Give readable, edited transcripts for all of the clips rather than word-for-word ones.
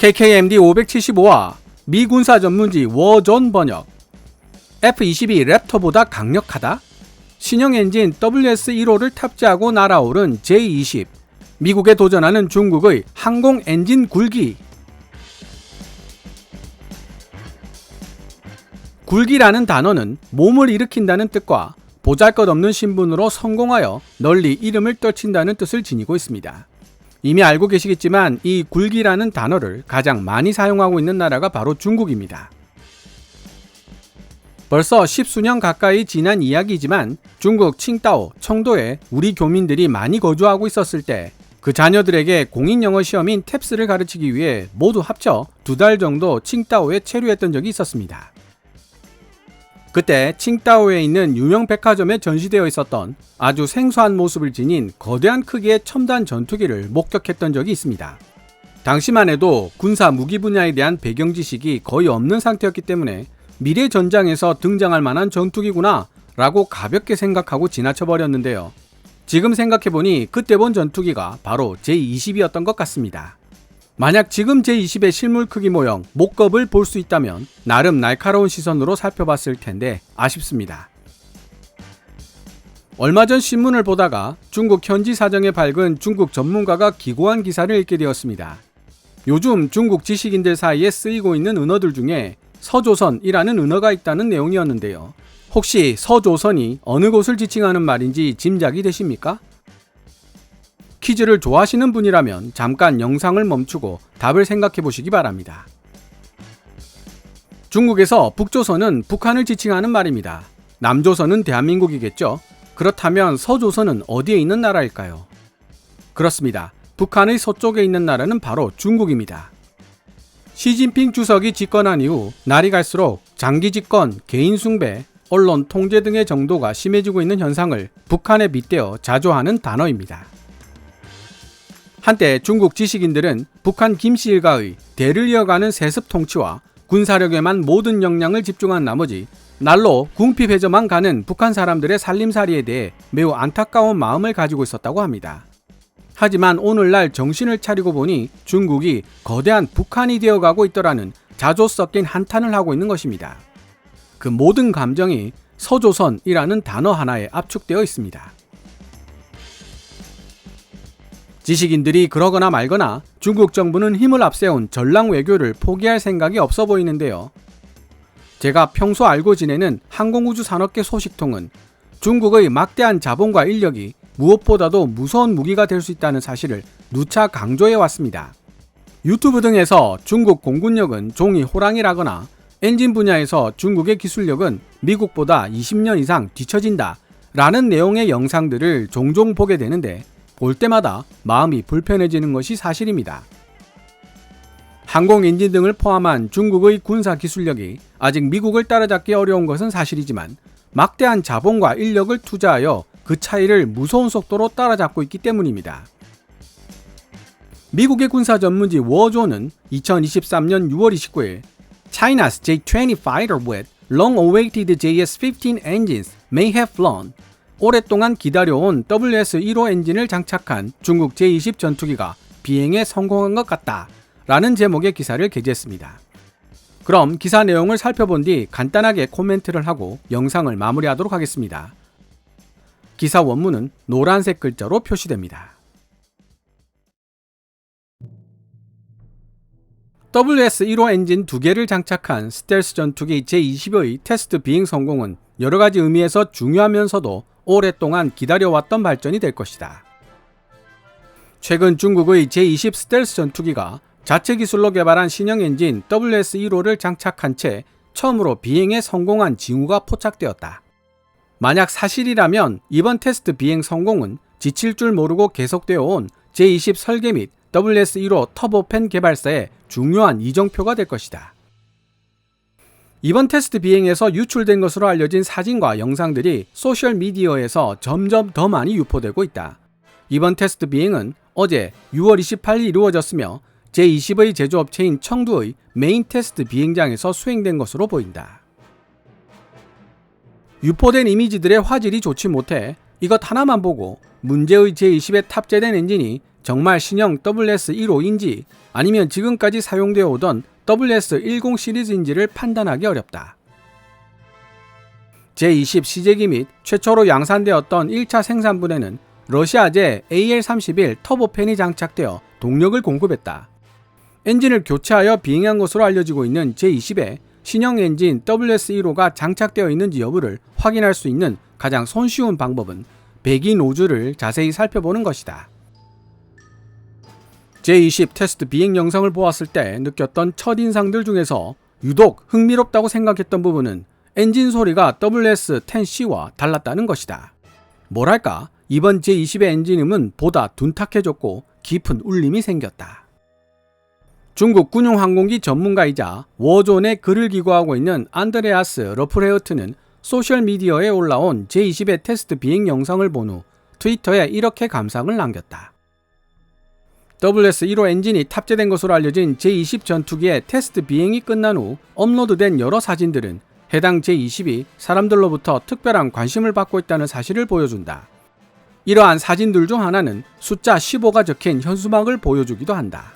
KKMD 575와 미 군사 전문지 워존 번역. F-22 랩터보다 강력하다? 신형 엔진 WS-15를 탑재하고 날아오른 J-20. 미국에 도전하는 중국의 항공 엔진 굴기. 굴기라는 단어는 몸을 일으킨다는 뜻과 보잘것없는 신분으로 성공하여 널리 이름을 떨친다는 뜻을 지니고 있습니다. 이미 알고 계시겠지만 이 굴기라는 단어를 가장 많이 사용하고 있는 나라가 바로 중국입니다. 벌써 10수년 가까이 지난 이야기지만 중국 칭다오, 청도에 우리 교민들이 많이 거주하고 있었을 때 그 자녀들에게 공인영어 시험인 탭스를 가르치기 위해 모두 합쳐 2달 정도 칭다오에 체류했던 적이 있었습니다. 그때 칭다오에 있는 유명 백화점에 전시되어 있었던 아주 생소한 모습을 지닌 거대한 크기의 첨단 전투기를 목격했던 적이 있습니다. 당시만 해도 군사 무기 분야에 대한 배경 지식이 거의 없는 상태였기 때문에 미래 전장에서 등장할 만한 전투기구나 라고 가볍게 생각하고 지나쳐버렸는데요. 지금 생각해보니 그때 본 전투기가 바로 J-20이었던 것 같습니다. 만약 지금 제20의 실물 크기 모형, 목겁을 볼 수 있다면 나름 날카로운 시선으로 살펴봤을 텐데 아쉽습니다. 얼마 전 신문을 보다가 중국 현지 사정에 밝은 중국 전문가가 기고한 기사를 읽게 되었습니다. 요즘 중국 지식인들 사이에 쓰이고 있는 은어들 중에 서조선이라는 은어가 있다는 내용이었는데요. 혹시 서조선이 어느 곳을 지칭하는 말인지 짐작이 되십니까? 퀴즈를 좋아하시는 분이라면 잠깐 영상을 멈추고 답을 생각해 보시기 바랍니다. 중국에서 북조선은 북한을 지칭하는 말입니다. 남조선은 대한민국이겠죠. 그렇다면 서조선은 어디에 있는 나라일까요? 그렇습니다. 북한의 서쪽에 있는 나라는 바로 중국입니다. 시진핑 주석이 집권한 이후 날이 갈수록 장기 집권, 개인 숭배, 언론 통제 등의 정도가 심해지고 있는 현상을 북한에 빗대어 자조하는 단어입니다. 한때 중국 지식인들은 북한 김씨 일가의 대를 이어가는 세습 통치와 군사력에만 모든 역량을 집중한 나머지 날로 궁핍해져만 가는 북한 사람들의 살림살이에 대해 매우 안타까운 마음을 가지고 있었다고 합니다. 하지만 오늘날 정신을 차리고 보니 중국이 거대한 북한이 되어가고 있더라는 자조 섞인 한탄을 하고 있는 것입니다. 그 모든 감정이 서조선이라는 단어 하나에 압축되어 있습니다. 지식인들이 그러거나 말거나 중국 정부는 힘을 앞세운 전랑 외교를 포기할 생각이 없어 보이는데요. 제가 평소 알고 지내는 항공우주 산업계 소식통은 중국의 막대한 자본과 인력이 무엇보다도 무서운 무기가 될 수 있다는 사실을 누차 강조해 왔습니다. 유튜브 등에서 중국 공군력은 종이 호랑이라거나 엔진 분야에서 중국의 기술력은 미국보다 20년 이상 뒤처진다 라는 내용의 영상들을 종종 보게 되는데 볼 때마다 마음이 불편해지는 것이 사실입니다. 항공 엔진 등을 포함한 중국의 군사 기술력이 아직 미국을 따라잡기 어려운 것은 사실이지만 막대한 자본과 인력을 투자하여 그 차이를 무서운 속도로 따라잡고 있기 때문입니다. 미국의 군사 전문지 워존은 2023년 6월 29일 China's J-20 fighter with long-awaited JS-15 engines may have flown. 오랫동안 기다려온 WS-15 엔진을 장착한 중국 J-20 전투기가 비행에 성공한 것 같다 라는 제목의 기사를 게재했습니다. 그럼 기사 내용을 살펴본 뒤 간단하게 코멘트를 하고 영상을 마무리하도록 하겠습니다. 기사 원문은 노란색 글자로 표시됩니다. WS-15 엔진 2개를 장착한 스텔스 전투기 J-20의 테스트 비행 성공은 여러가지 의미에서 중요하면서도 오랫동안 기다려왔던 발전이 될 것이다. 최근 중국의 J-20 스텔스 전투기가 자체 기술로 개발한 신형 엔진 WS-15를 장착한 채 처음으로 비행에 성공한 징후가 포착되었다. 만약 사실이라면 이번 테스트 비행 성공은 지칠 줄 모르고 계속되어 온 J-20 설계 및 WS-15 터보팬 개발사의 중요한 이정표가 될 것이다. 이번 테스트 비행에서 유출된 것으로 알려진 사진과 영상들이 소셜미디어에서 점점 더 많이 유포되고 있다. 이번 테스트 비행은 어제 6월 28일 이루어졌으며 제20의 제조업체인 청두의 메인 테스트 비행장에서 수행된 것으로 보인다. 유포된 이미지들의 화질이 좋지 못해 이것 하나만 보고 문제의 제20에 탑재된 엔진이 정말 신형 WS15인지 아니면 지금까지 사용되어 오던 WS10 시리즈인지를 판단하기 어렵다. 제20 시제기 및 최초로 양산되었던 1차 생산분에는 러시아제 AL31 터보팬이 장착되어 동력을 공급했다. 엔진을 교체하여 비행한 것으로 알려지고 있는 제20에 신형 엔진 WS15가 장착되어 있는지 여부를 확인할 수 있는 가장 손쉬운 방법은 배기 노즐을 자세히 살펴보는 것이다. 제20 테스트 비행 영상을 보았을 때 느꼈던 첫인상들 중에서 유독 흥미롭다고 생각했던 부분은 엔진 소리가 WS10C와 달랐다는 것이다. 뭐랄까, 이번 제20의 엔진음은 보다 둔탁해졌고 깊은 울림이 생겼다. 중국 군용 항공기 전문가이자 워존에 글을 기고하고 있는 안드레아스 러프레흐트는 소셜미디어에 올라온 제20의 테스트 비행 영상을 본 후 트위터에 이렇게 감상을 남겼다. WS15 엔진이 탑재된 것으로 알려진 제20 전투기의 테스트 비행이 끝난 후 업로드된 여러 사진들은 해당 제20이 사람들로부터 특별한 관심을 받고 있다는 사실을 보여준다. 이러한 사진들 중 하나는 숫자 15가 적힌 현수막을 보여주기도 한다.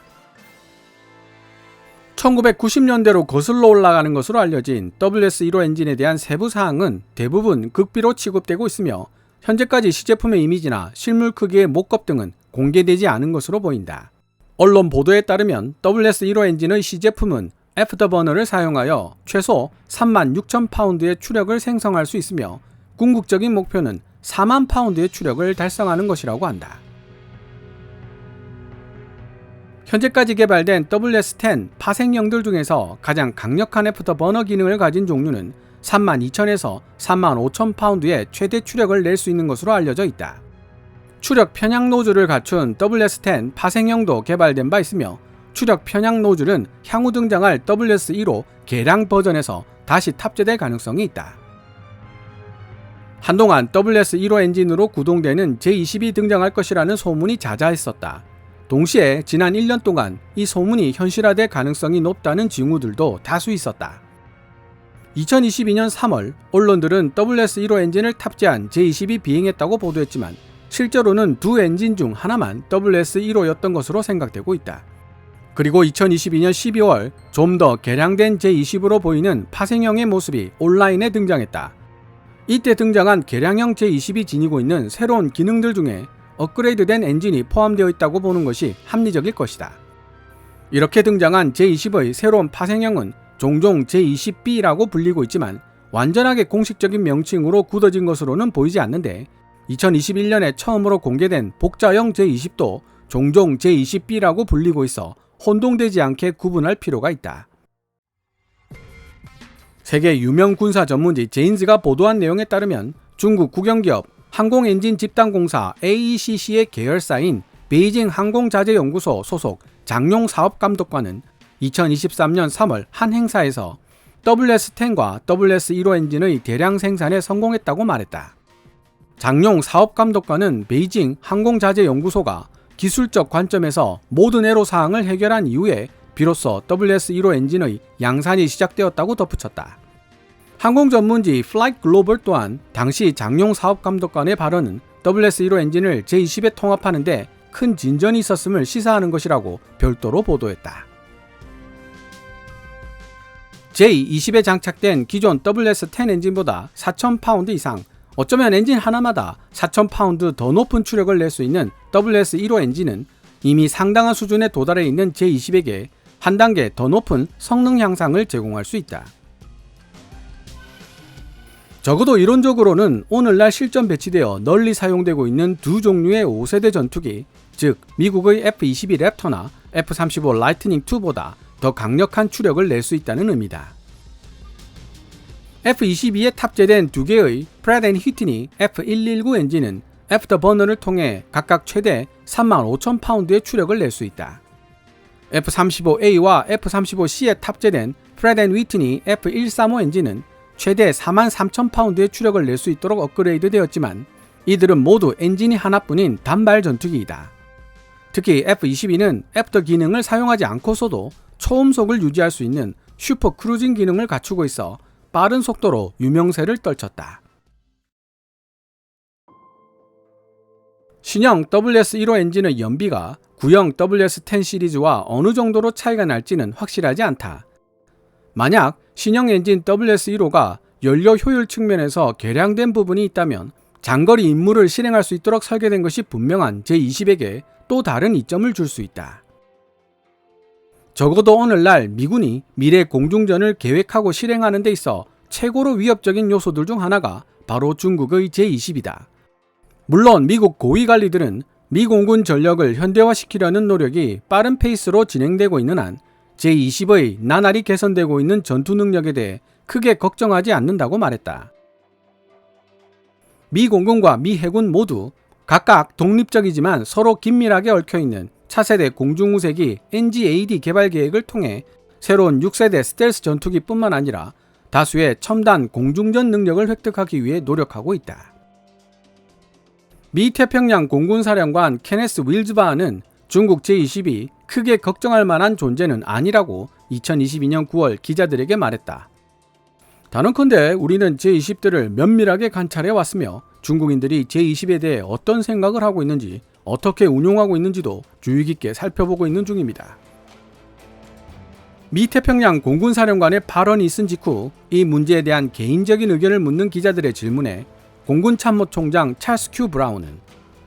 1990년대로 거슬러 올라가는 것으로 알려진 WS15 엔진에 대한 세부 사항은 대부분 극비로 취급되고 있으며 현재까지 시제품의 이미지나 실물 크기의 목겁 등은 공개되지 않은 것으로 보인다. 언론 보도에 따르면 WS15 엔진의 시제품은 애프터버너를 사용하여 최소 36,000파운드의 추력을 생성할 수 있으며 궁극적인 목표는 4만 파운드의 추력을 달성하는 것이라고 한다. 현재까지 개발된 WS10 파생형들 중에서 가장 강력한 애프터버너 기능을 가진 종류는 32,000에서 35,000파운드의 최대 추력을 낼 수 있는 것으로 알려져 있다. 추력 편향 노즐을 갖춘 WS10 파생형도 개발된 바 있으며 추력 편향 노즐은 향후 등장할 WS15 개량 버전에서 다시 탑재될 가능성이 있다. 한동안 WS15 엔진으로 구동되는 제20이 등장할 것이라는 소문이 자자했었다. 동시에 지난 1년 동안 이 소문이 현실화될 가능성이 높다는 징후들도 다수 있었다. 2022년 3월 언론들은 WS15 엔진을 탑재한 제20이 비행했다고 보도했지만 실제로는 두 엔진 중 하나만 WS15였던 것으로 생각되고 있다. 그리고 2022년 12월 좀 더 개량된 제20으로 보이는 파생형의 모습이 온라인에 등장했다. 이때 등장한 개량형 제20이 지니고 있는 새로운 기능들 중에 업그레이드된 엔진이 포함되어 있다고 보는 것이 합리적일 것이다. 이렇게 등장한 제20의 새로운 파생형은 종종 제20B라고 불리고 있지만 완전하게 공식적인 명칭으로 굳어진 것으로는 보이지 않는데 2021년에 처음으로 공개된 복자형 제20도 종종 제20B라고 불리고 있어 혼동되지 않게 구분할 필요가 있다. 세계 유명 군사 전문지 제인즈가 보도한 내용에 따르면 중국 국영기업 항공엔진집단공사 AECC의 계열사인 베이징 항공자재연구소 소속 장용 사업감독관은 2023년 3월 한 행사에서 WS10과 WS15 엔진의 대량 생산에 성공했다고 말했다. 장용 사업감독관은 베이징 항공자재연구소가 기술적 관점에서 모든 애로사항을 해결한 이후에 비로소 WS15 엔진의 양산이 시작되었다고 덧붙였다. 항공 전문지 Flight Global 또한 당시 장용 사업감독관의 발언은 WS15 엔진을 제20에 통합하는 데 큰 진전이 있었음을 시사하는 것이라고 별도로 보도했다. 제20에 장착된 기존 WS10 엔진보다 4,000파운드 이상, 어쩌면 엔진 하나마다 4,000파운드 더 높은 추력을 낼 수 있는 WS15 엔진은 이미 상당한 수준에 도달해 있는 제20에게 한 단계 더 높은 성능 향상을 제공할 수 있다. 적어도 이론적으로는 오늘날 실전 배치되어 널리 사용되고 있는 두 종류의 5세대 전투기, 즉 미국의 F-22 랩터나 F-35 라이트닝 II보다 더 강력한 추력을 낼 수 있다는 의미다. F-22에 탑재된 두 개의 프렛 앤 휘트니 F-119 엔진은 애프터버너를 통해 각각 최대 35,000파운드의 추력을 낼 수 있다. F-35A와 F-35C에 탑재된 프렛 앤 휘트니 F-135 엔진은 최대 43,000파운드의 추력을 낼 수 있도록 업그레이드 되었지만 이들은 모두 엔진이 하나뿐인 단발 전투기이다. 특히 F-22는 애프터 기능을 사용하지 않고서도 초음속을 유지할 수 있는 슈퍼 크루징 기능을 갖추고 있어 빠른 속도로 유명세를 떨쳤다. 신형 WS15 엔진의 연비가 구형 WS-10 시리즈와 어느 정도로 차이가 날지는 확실하지 않다. 만약 신형 엔진 WS-15가 연료 효율 측면에서 개량된 부분이 있다면 장거리 임무를 실행할 수 있도록 설계된 것이 분명한 제20에게 또 다른 이점을 줄 수 있다. 적어도 오늘날 미군이 미래 공중전을 계획하고 실행하는 데 있어 최고로 위협적인 요소들 중 하나가 바로 중국의 제20이다. 물론 미국 고위 관리들은 미 공군 전력을 현대화시키려는 노력이 빠른 페이스로 진행되고 있는 한 제20의 나날이 개선되고 있는 전투 능력에 대해 크게 걱정하지 않는다고 말했다. 미 공군과 미 해군 모두 각각 독립적이지만 서로 긴밀하게 얽혀있는 차세대 공중우세기 NGAD 개발 계획을 통해 새로운 6세대 스텔스 전투기뿐만 아니라 다수의 첨단 공중전 능력을 획득하기 위해 노력하고 있다. 미 태평양 공군사령관 케네스 윌즈바하는 중국 제20이 크게 걱정할 만한 존재는 아니라고 2022년 9월 기자들에게 말했다. 단언컨대 우리는 제20들을 면밀하게 관찰해 왔으며 중국인들이 제20에 대해 어떤 생각을 하고 있는지 어떻게 운용하고 있는지도 주의 깊게 살펴보고 있는 중입니다. 미 태평양 공군사령관의 발언이 있은 직후 이 문제에 대한 개인적인 의견을 묻는 기자들의 질문에 공군참모총장 찰스 큐 브라운은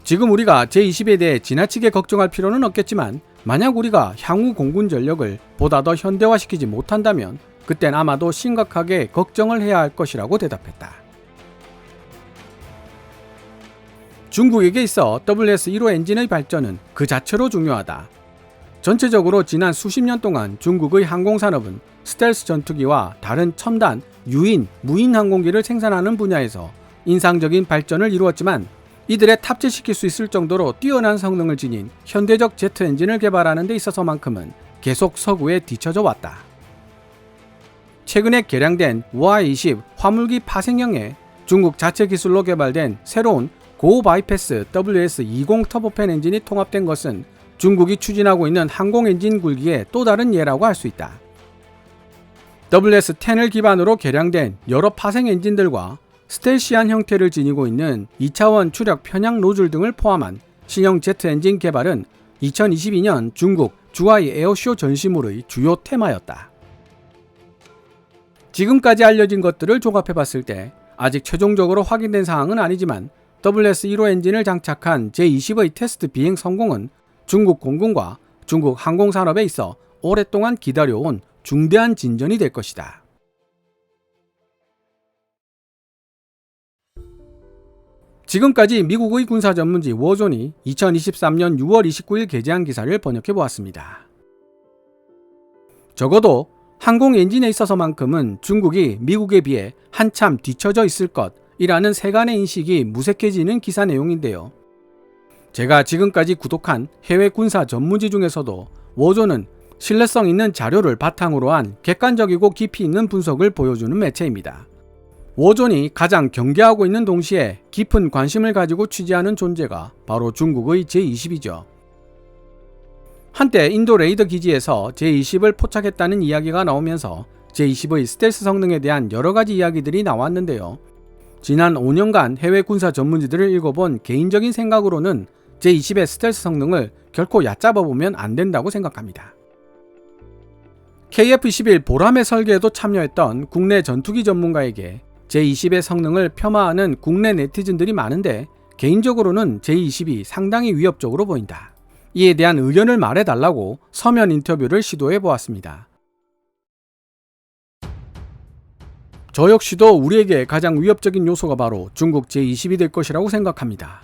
지금 우리가 제20에 대해 지나치게 걱정할 필요는 없겠지만 만약 우리가 향후 공군 전력을 보다 더 현대화시키지 못한다면 그땐 아마도 심각하게 걱정을 해야 할 것이라고 대답했다. 중국에게 있어 WS-15 엔진의 발전은 그 자체로 중요하다. 전체적으로 지난 수십 년 동안 중국의 항공산업은 스텔스 전투기와 다른 첨단, 유인, 무인 항공기를 생산하는 분야에서 인상적인 발전을 이루었지만 이들에 탑재시킬 수 있을 정도로 뛰어난 성능을 지닌 현대적 제트 엔진을 개발하는 데 있어서만큼은 계속 서구에 뒤처져 왔다. 최근에 개량된 우아-20 화물기 파생형에 중국 자체 기술로 개발된 새로운 고바이패스 WS-20 터보팬 엔진이 통합된 것은 중국이 추진하고 있는 항공 엔진 굴기의 또 다른 예라고 할 수 있다. WS-10을 기반으로 개량된 여러 파생 엔진들과 스텔시한 형태를 지니고 있는 2차원 추력 편향 노즐 등을 포함한 신형 제트 엔진 개발은 2022년 중국 주하이 에어쇼 전시물의 주요 테마였다. 지금까지 알려진 것들을 종합해봤을 때 아직 최종적으로 확인된 사항은 아니지만 WS-15 엔진을 장착한 제20의 테스트 비행 성공은 중국 공군과 중국 항공산업에 있어 오랫동안 기다려온 중대한 진전이 될 것이다. 지금까지 미국의 군사 전문지 워존이 2023년 6월 29일 게재한 기사를 번역해보았습니다. 적어도 항공 엔진에 있어서만큼은 중국이 미국에 비해 한참 뒤처져 있을 것이라는 세간의 인식이 무색해지는 기사 내용인데요. 제가 지금까지 구독한 해외 군사 전문지 중에서도 워존은 신뢰성 있는 자료를 바탕으로 한 객관적이고 깊이 있는 분석을 보여주는 매체입니다. 워존이 가장 경계하고 있는 동시에 깊은 관심을 가지고 취재하는 존재가 바로 중국의 제20이죠. 한때 인도 레이더 기지에서 제20을 포착했다는 이야기가 나오면서 제20의 스텔스 성능에 대한 여러 가지 이야기들이 나왔는데요. 지난 5년간 해외 군사 전문지들을 읽어본 개인적인 생각으로는 제20의 스텔스 성능을 결코 얕잡아보면 안 된다고 생각합니다. KF-11 보람의 설계에도 참여했던 국내 전투기 전문가에게 제20의 성능을 폄하하는 국내 네티즌들이 많은데 개인적으로는 제20이 상당히 위협적으로 보인다. 이에 대한 의견을 말해달라고 서면 인터뷰를 시도해보았습니다. 저 역시도 우리에게 가장 위협적인 요소가 바로 중국 제20이 될 것이라고 생각합니다.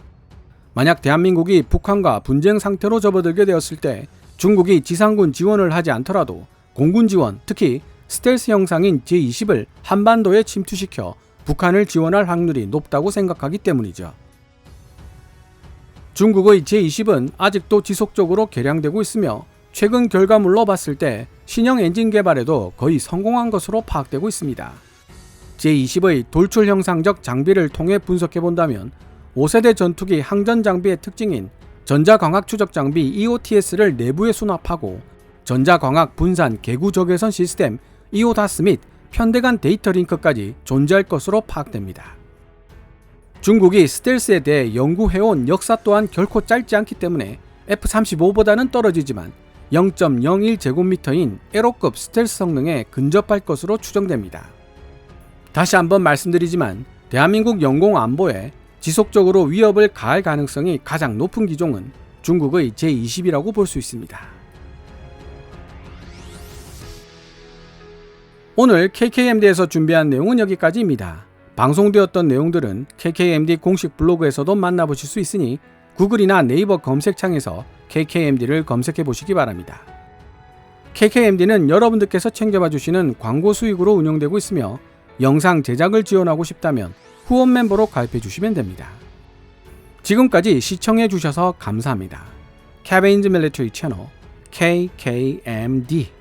만약 대한민국이 북한과 분쟁 상태로 접어들게 되었을 때 중국이 지상군 지원을 하지 않더라도 공군 지원, 특히 스텔스 형상인 제20을 한반도에 침투시켜 북한을 지원할 확률이 높다고 생각하기 때문이죠. 중국의 제20은 아직도 지속적으로 개량되고 있으며 최근 결과물로 봤을 때 신형 엔진 개발에도 거의 성공한 것으로 파악되고 있습니다. 제20의 돌출 형상적 장비를 통해 분석해본다면 5세대 전투기 항전 장비의 특징인 전자광학 추적 장비 EOTS를 내부에 수납하고 전자광학 분산 개구 적외선 시스템 EODAS 및 편대간 데이터 링크까지 존재할 것으로 파악됩니다. 중국이 스텔스에 대해 연구해온 역사 또한 결코 짧지 않기 때문에 F-35보다는 떨어지지만 0.01제곱미터인 에로급 스텔스 성능에 근접할 것으로 추정됩니다. 다시 한번 말씀드리지만 대한민국 영공 안보에 지속적으로 위협을 가할 가능성이 가장 높은 기종은 중국의 제20이라고 볼 수 있습니다. 오늘 KKMD에서 준비한 내용은 여기까지입니다. 방송되었던 내용들은 KKMD 공식 블로그에서도 만나보실 수 있으니 구글이나 네이버 검색창에서 KKMD를 검색해 보시기 바랍니다. KKMD는 여러분들께서 챙겨봐 주시는 광고 수익으로 운영되고 있으며 영상 제작을 지원하고 싶다면 후원 멤버로 가입해 주시면 됩니다. 지금까지 시청해 주셔서 감사합니다. Caveins Military 채널 KKMD